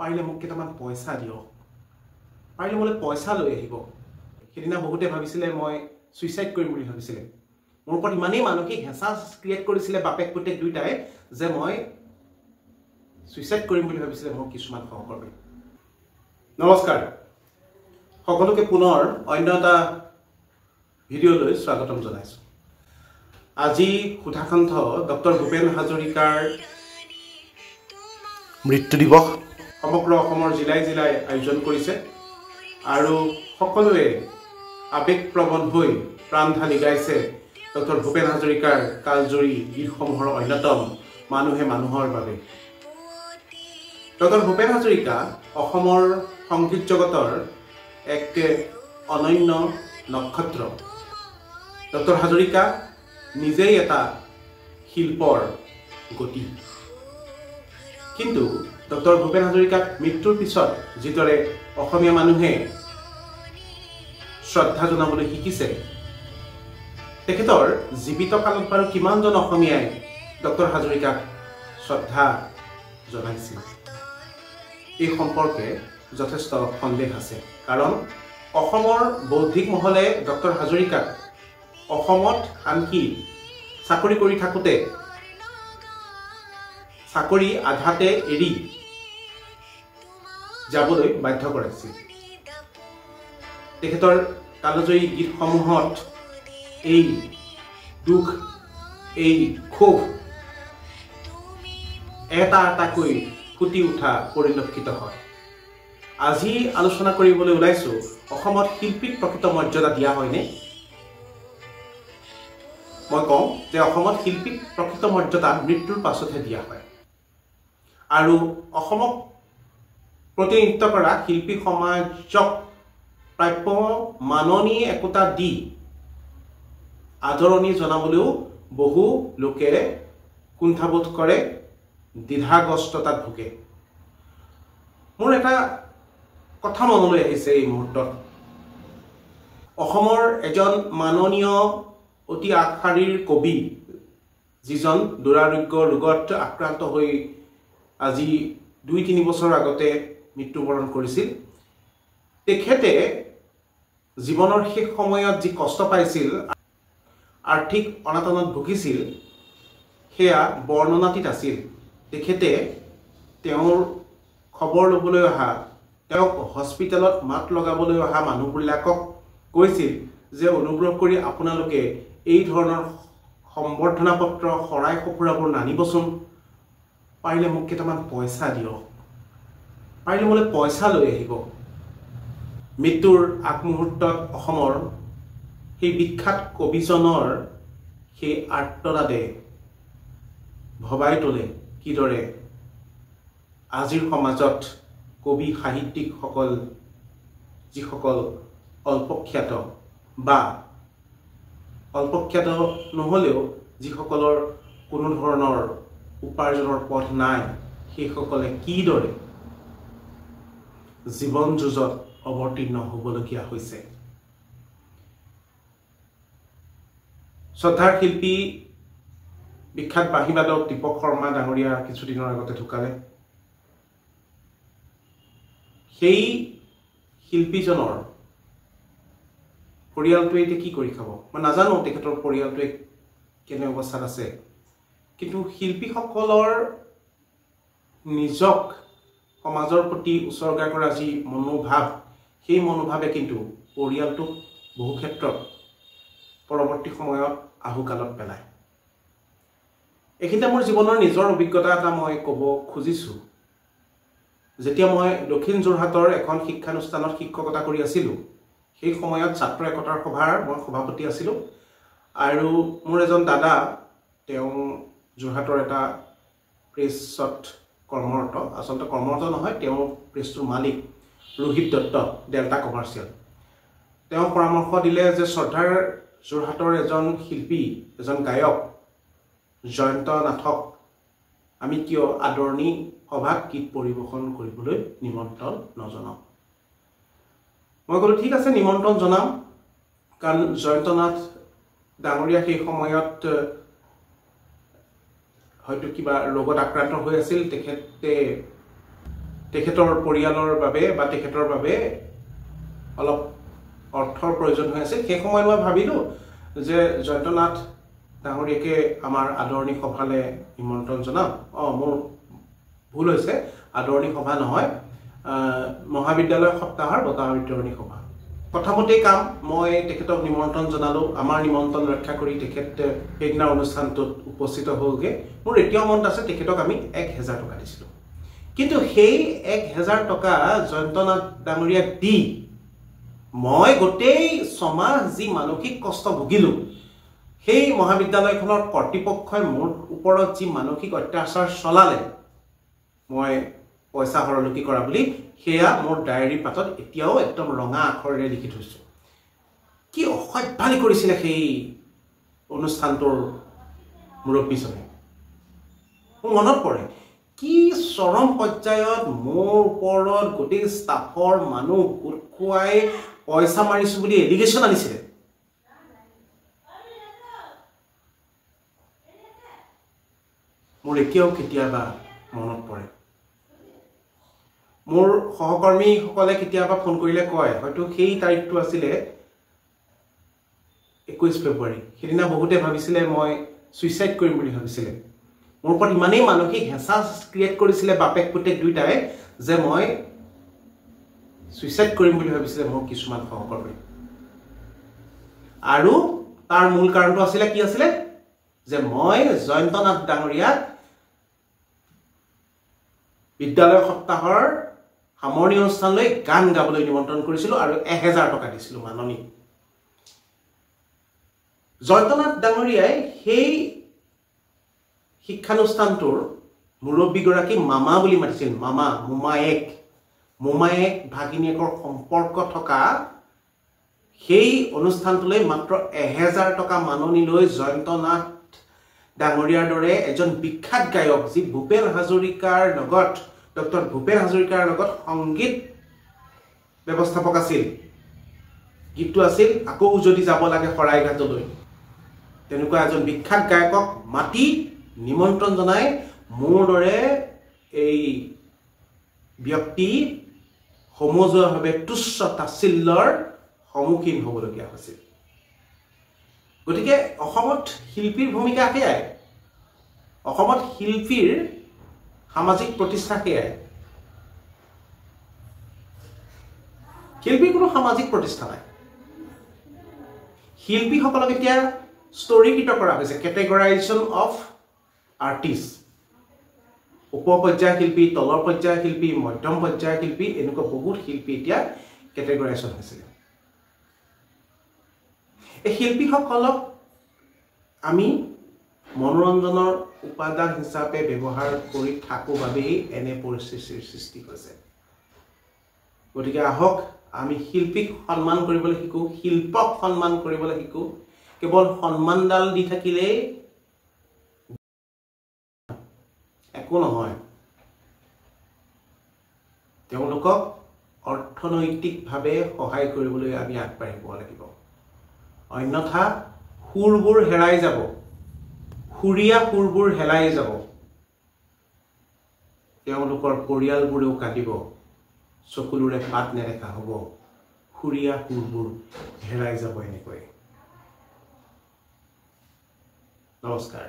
পাৰিলে মোক কেইটামান পইচা দিয়ক পাৰিলে মোলে পইচা লৈ আহিব সেদিনা বহুতে ভাবিছিলে মই সুইসাইড কৰিম বুলি ভাবিছিলে মোৰ ওপৰত ইমানেই মানসিক হেঁচা ক্ৰিয়েট কৰিছিলে বাপেক পুতেক দুইটাই যে মই সুইসাইড কৰিম বুলি ভাবিছিলে মোৰ কিছুমান সহকৰ্মী নমস্কাৰ সকলোকে পুনৰ অন্য এটা ভিডিঅ'লৈ স্বাগতম জনাইছো আজি সুধাকণ্ঠ ডক্টৰ ভূপেন হাজৰিকাৰ মৃত্যু দিৱস সমগ্ৰ অসমৰ জিলাই জিলাই আয়োজন কৰিছে আৰু সকলোৱে আবেগপ্ৰবণ হৈ প্ৰাণ ঢালি গাইছে ডক্টৰ ভূপেন হাজৰিকাৰ কালজয়ী গীতসমূহৰ অন্যতম মানুহে মানুহৰ বাবে ডক্টৰ ভূপেন হাজৰিকা অসমৰ সংগীত জগতৰ এক অনন্য নক্ষত্ৰ ডক্টৰ হাজৰিকা নিজেই এটা শিল্পৰ গতি কিন্তু ডক্টৰ ভূপেন হাজৰিকাক মৃত্যুৰ পিছত যিদৰে অসমীয়া মানুহে শ্ৰদ্ধা জনাবলৈ শিকিছে তেখেতৰ জীৱিত কালত বাৰু কিমানজন অসমীয়াই ডক্টৰ হাজৰিকাক শ্ৰদ্ধা জনাইছিল এই সম্পৰ্কে যথেষ্ট সন্দেহ আছে কাৰণ অসমৰ বৌদ্ধিক মহলে ডক্টৰ হাজৰিকাক অসমত আনকি চাকৰি কৰি থাকোঁতে চাকৰি আধাতে এৰি যাবলৈ বাধ্য কৰাইছিল তেখেতৰ কালজয়ী গীতসমূহত এই দুখ এই ক্ষোভ এটা এটাকৈ ফুটি উঠা পৰিলক্ষিত হয় আজি আলোচনা কৰিবলৈ ওলাইছো অসমত শিল্পীক প্ৰকৃত মৰ্যাদা দিয়া হয়নে মই কওঁ যে অসমত শিল্পীক প্ৰকৃত মৰ্যাদা মৃত্যুৰ পাছতহে দিয়া হয় আৰু অসমক প্ৰতিনিধিত্ব কৰা শিল্পী সমাজক প্ৰাপ্য মাননী একোটা দি আদৰণি জনাবলৈও বহু লোকে কুণ্ঠাবোধ কৰে দ্বিধাগ্ৰস্ততাত ভোগে মোৰ এটা কথা মনলৈ আহিছে এই মুহূৰ্তত অসমৰ এজন মাননীয় অতি আগশাৰীৰ কবি যিজন দুৰাৰোগ্য ৰোগত আক্ৰান্ত হৈ আজি 2-3 বছৰ আগতে মৃত্যুবৰণ কৰিছিল তেখেতে জীৱনৰ শেষ সময়ত যি কষ্ট পাইছিল আৰ্থিক অনাটনত ভুগিছিল সেয়া বৰ্ণনাতীত আছিল তেখেতে তেওঁৰ খবৰ ল'বলৈ অহা তেওঁক হস্পিটেলত মাত লগাবলৈ অহা মানুহবিলাকক কৈছিল যে অনুগ্ৰহ কৰি আপোনালোকে এই ধৰণৰ সম্বৰ্ধনা পত্ৰ শৰাই সঁফুৰাবোৰ নানিবচোন পাৰিলে মোক কেইটামান পইচা দিয়ক পাৰিলে মোলে পইচা লৈ আহিব মৃত্যুৰ আগমুহূৰ্তত অসমৰ সেই বিখ্যাত কবিজনৰ সেই আৰ্তনাদে ভবাই তোলে কিদৰে আজিৰ সমাজত কবি সাহিত্যিকসকল যিসকল অল্পখ্যাত বা অল্পখ্যাত নহলেও যিসকলৰ কোনো ধৰণৰ উপাৰ্জনৰ পথ নাই সেইসকলে কিদৰে জীৱন যুঁজত অৱতীৰ্ণ হ'বলগীয়া হৈছে শ্ৰদ্ধাৰ শিল্পী বিখ্যাত বাঁহীবাদক দীপক শৰ্মা ডাঙৰীয়া কিছুদিনৰ আগতে ঢুকালে সেই শিল্পীজনৰ পৰিয়ালটোৱে এতিয়া কি কৰি খাব মই নাজানো তেখেতৰ পৰিয়ালটোৱে কেনে অৱস্থাত আছে কিন্তু শিল্পীসকলৰ নিজক সমাজৰ প্ৰতি উৎসৰ্গা কৰা যি মনোভাৱ সেই মনোভাৱে কিন্তু পৰিয়ালটোক বহু ক্ষেত্ৰত পৰৱৰ্তী সময়ত আহুকালত পেলায় এইখিনিতে মোৰ জীৱনৰ নিজৰ অভিজ্ঞতা এটা মই ক'ব খুজিছোঁ যেতিয়া মই দক্ষিণ যোৰহাটৰ এখন শিক্ষানুষ্ঠানত শিক্ষকতা কৰি আছিলোঁ সেই সময়ত ছাত্ৰ একতাৰ সভাৰ মই সভাপতি আছিলোঁ আৰু মোৰ এজন দাদা তেওঁ যোৰহাটৰ এটা প্ৰেছত কৰ্মৰত আচলতে কৰ্মৰত নহয় তেওঁ প্ৰেছটোৰ মালিক ৰোহিত দত্ত ডেল্টা কমাৰ্চিয়েল তেওঁ পৰামৰ্শ দিলে যে শ্ৰদ্ধাৰ যোৰহাটৰ এজন শিল্পী এজন গায়ক জয়ন্ত নাথক আমি কিয় আদৰণি সভাত গীত পৰিৱেশন কৰিবলৈ নিমন্ত্ৰণ নজনাওঁ মই ক'লো ঠিক আছে নিমন্ত্ৰণ জনাম কাৰণ জয়ন্ত নাথ ডাঙৰীয়া সেই সময়ত হয়তো কিবা ৰোগত আক্ৰান্ত হৈ আছিল তেখেতে তেখেতৰ পৰিয়ালৰ বাবে বা তেখেতৰ বাবে অলপ অৰ্থৰ প্ৰয়োজন হৈ আছে সেই সময়ত মই ভাবিলোঁ যে জয়ন্তনাথ ডাঙৰীয়াকে আমাৰ আদৰণি সভালৈ নিমন্ত্ৰণ জনাম মোৰ ভুল হৈছে আদৰণি সভা নহয় মহাবিদ্যালয় সপ্তাহৰ বঁটা বিতৰণী সভা কথামতে কাম মই তেখেতক নিমন্ত্ৰণ জনালোঁ আমাৰ নিমন্ত্ৰণ ৰক্ষা কৰি তেখেত সেইদিনা অনুষ্ঠানটোত উপস্থিত হ'লগৈ মোৰ এতিয়াও মনত আছে তেখেতক আমি 1000 টকা দিছিলোঁ কিন্তু সেই 1000 টকা জয়ন্তনাথ ডাঙৰীয়াক দি মই গোটেই সমাজ যি মানসিক কষ্ট ভুগিলোঁ সেই মহাবিদ্যালয়খনৰ কৰ্তৃপক্ষই মোৰ ওপৰত যি মানসিক অত্যাচাৰ চলালে মই পইচা হৰলুকি কৰা বুলি সেয়া মোৰ ডায়েৰী পাতত এতিয়াও একদম ৰঙা আখৰেৰে লিখি থৈছোঁ কি অসভ্যালি কৰিছিলে সেই অনুষ্ঠানটোৰ মুৰব্বীজনে মোৰ মনত পৰে কি চৰম পৰ্যায়ত মোৰ ওপৰত গোটেই ষ্টাফৰ মানুহ গোট খুৱাই পইচা মাৰিছোঁ বুলি এলিগেশ্যন আনিছিলে মোৰ এতিয়াও কেতিয়াবা মনত পৰে মোৰ সহকৰ্মীসকলে কেতিয়াবা ফোন কৰিলে কয় হয়তো সেই তাৰিখটো আছিলে 21 ফেব্ৰুৱাৰী সেইদিনা বহুতে ভাবিছিলে মই সুইচাইড কৰিম বুলি ভাবিছিলে মোৰ ওপৰত ইমানেই মানসিক হেঁচা ক্ৰিয়েট কৰিছিলে বাপেক পুতেক দুইটাই যে মই সুইচাইড কৰিম বুলি ভাবিছিলে মোৰ কিছুমান সহকৰ্মী আৰু তাৰ মূল কাৰণটো আছিলে কি আছিলে যে মই জয়ন্তনাথ ডাঙৰীয়াক বিদ্যালয় সপ্তাহৰ সামৰণি অনুষ্ঠানলৈ গান গাবলৈ নিমন্ত্ৰণ কৰিছিলোঁ আৰু 1000 টকা দিছিলোঁ মাননি জয়ন্তনাথ ডাঙৰীয়াই সেই শিক্ষানুষ্ঠানটোৰ মুৰব্বীগৰাকী মামা বুলি মাতিছিল মামা মোমায়েক ভাগিনীয়েকৰ সম্পৰ্ক থকা সেই অনুষ্ঠানটোলৈ মাত্ৰ 1000 টকা মাননি লৈ জয়ন্তনাথ ডাঙৰীয়াৰ দৰে এজন বিখ্যাত গায়ক যি ভূপেন হাজৰিকাৰ লগত ডক্টৰ ভূপেন হাজৰিকাৰ লগত সংগীত ব্যৱস্থাপক আছিল গীতটো আছিল আকৌ যদি যাব লাগে শৰাইঘাটলৈ তেনেকুৱা এজন বিখ্যাত গায়কক মাতি নিমন্ত্ৰণ জনাই মোৰ দৰে এই ব্যক্তি সমজুৱাভাৱে তুচ্ছ তাচ্ছিল্যৰ সন্মুখীন হ'বলগীয়া হৈছিল গতিকে অসমত শিল্পীৰ ভূমিকা সেয়াই অসমত শিল্পীৰ সামাজিক প্ৰতিষ্ঠা সেয়াই শিল্পীৰ কোনো সামাজিক প্ৰতিষ্ঠা নাই শিল্পীসকলক এতিয়া স্তৰীকৃত কৰা হৈছে কেটেগৰাইজেশ্যন অফ আৰ্টিষ্ট উপপৰ্যায় শিল্পী তলৰ পৰ্যায় শিল্পী মধ্যম পৰ্যায় শিল্পী এনেকুৱা বহুত শিল্পী এতিয়া কেটেগৰাইজেশ্যন হৈছিলে এই শিল্পীসকলক আমি মনোৰঞ্জনৰ উপাদান হিচাপে ব্যৱহাৰ কৰি থাকোঁ বাবেই এনে পৰিস্থিতিৰ সৃষ্টি হৈছে গতিকে আহক আমি শিল্পীক সন্মান কৰিবলৈ শিকোঁ শিল্পক সন্মান কৰিবলৈ শিকোঁ কেৱল সন্মানডাল দি থাকিলেই একো নহয় তেওঁলোকক অৰ্থনৈতিকভাৱে সহায় কৰিবলৈ আমি আগবাঢ়িব লাগিব অন্যথা সুৰবোৰ হেৰাই যাব সুৰীয়া সুৰবোৰ হেৰাই যাব তেওঁলোকৰ পৰিয়ালবোৰেও কাটিব চকুলোৰে পাত নেদেখা হ'ব সুৰীয়া সুৰবোৰ হেৰাই যাব এনেকৈ নমস্কাৰ